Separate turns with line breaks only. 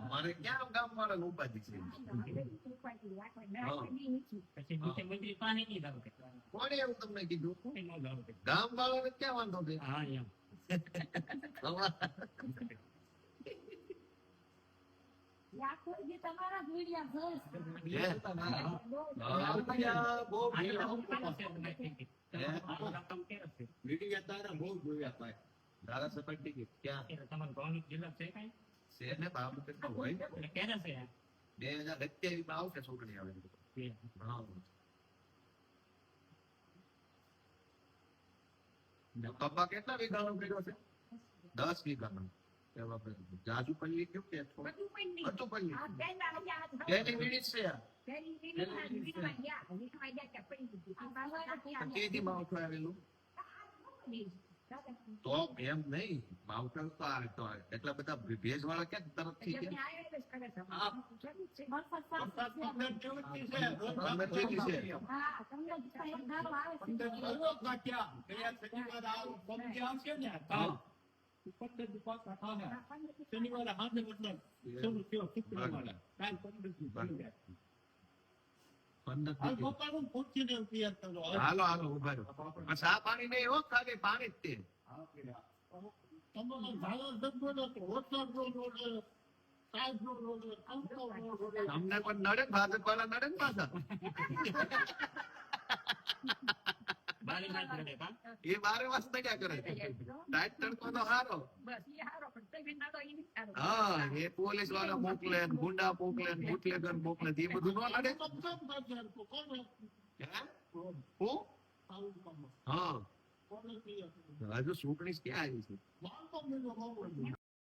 મારે ક્યાં ગામ વાળા ઉપાધિ છે? કોણે એવું તમને કીધું? ગામ વાળાને ક્યાં વાંધો છે? ધારાસભ્ય ટિકિટ ક્યાં છે ને? બાબુ કેટલો હોય? 2027 માં આવશે ચૂંટણી આવે. કપા કેટલા વીઘાનો કર્યો છે? 10 વીઘાનો. જાજુ પલ્લી કયું કે બધું પલ્લી તેની મિનિટ છે. કેદી માવઠું આવેલું? તો એમ નહીં, માવઠું તો એટલા બધા ભેજ વાળા ક્યાં તરફથી છે? હાલો હાલો ઉભા રહો. ચા પાણી નહીં હો, ખાલી પાણી જ તે. તમને પણ નડે, ભાજપ વાળા નડે ને પાછા. એ 12 વાસ નડ્યા કરે. ટાઈટ તડકો તો હારો. હા, એ પોલીસ વાળા મોકલે, ગુંડા મોકલે, બુટલેગર મોકલે, એ બધું ન નડે. હા, હજુ ચૂંટણી ક્યાં આવી છે?